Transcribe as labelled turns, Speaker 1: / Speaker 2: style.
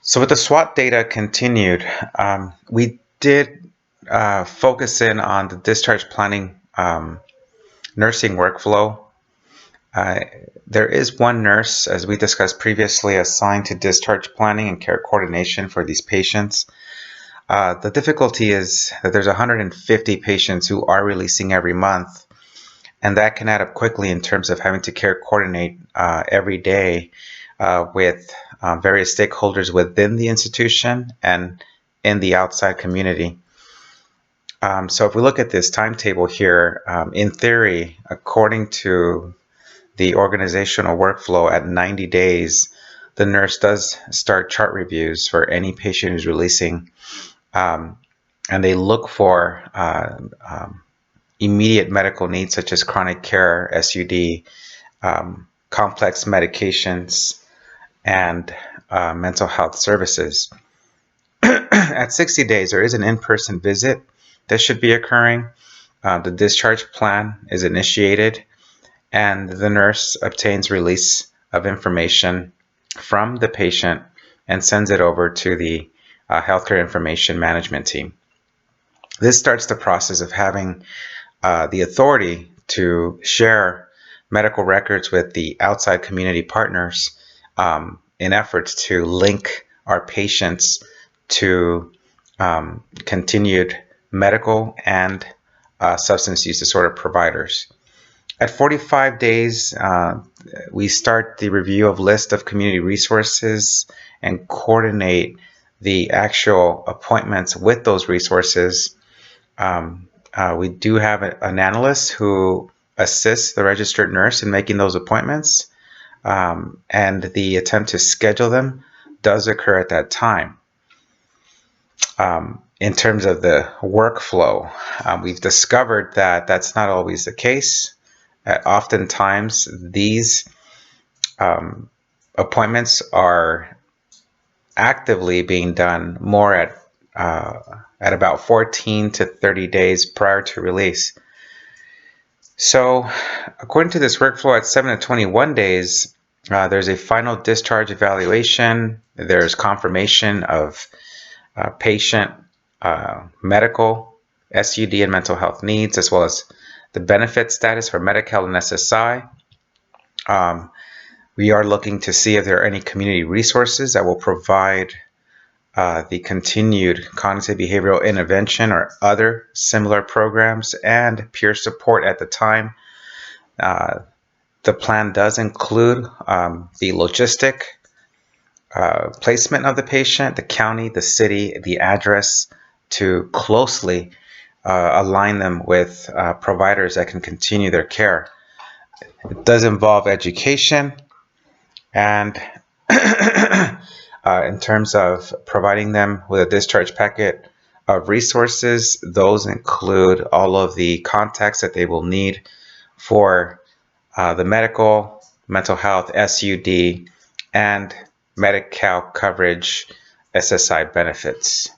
Speaker 1: So with the SWOT data continued, we did focus in on the discharge planning nursing workflow. Uh, there is one nurse, as we discussed previously, assigned to discharge planning and care coordination for these patients. The difficulty is that there's 150 patients who are releasing every month, and that can add up quickly in terms of having to care coordinate every day with various stakeholders within the institution and in the outside community. So if we look at this timetable here, in theory, according to the organizational workflow, at 90 days, the nurse does start chart reviews for any patient who's releasing, and they look for immediate medical needs such as chronic care, SUD, complex medications, and mental health services. At 60 days, there is an in-person visit that should be occurring. The discharge plan is initiated, and the nurse obtains release of information from the patient and sends it over to the healthcare information management team. This starts the process of having the authority to share medical records with the outside community partners in efforts to link our patients to continued medical and substance use disorder providers. At 45 days, we start the review of list of community resources and coordinate the actual appointments with those resources. We do have an analyst who assists the registered nurse in making those appointments, and the attempt to schedule them does occur at that time. In terms of the workflow, we've discovered that that's not always the case. Oftentimes, these appointments are actively being done more at about 14 to 30 days prior to release. So, according to this workflow, at 7 to 21 days, there's a final discharge evaluation. There's confirmation of patient medical, SUD, and mental health needs, as well as the benefit status for Medi-Cal and SSI. We are looking to see if there are any community resources that will provide the continued cognitive behavioral intervention or other similar programs and peer support at the time. The plan does include the logistic placement of the patient, the county, the city, the address, to closely align them with providers that can continue their care. It does involve education, and in terms of providing them with a discharge packet of resources, those include all of the contacts that they will need for the medical, mental health, SUD, and Medi-Cal coverage SSI benefits.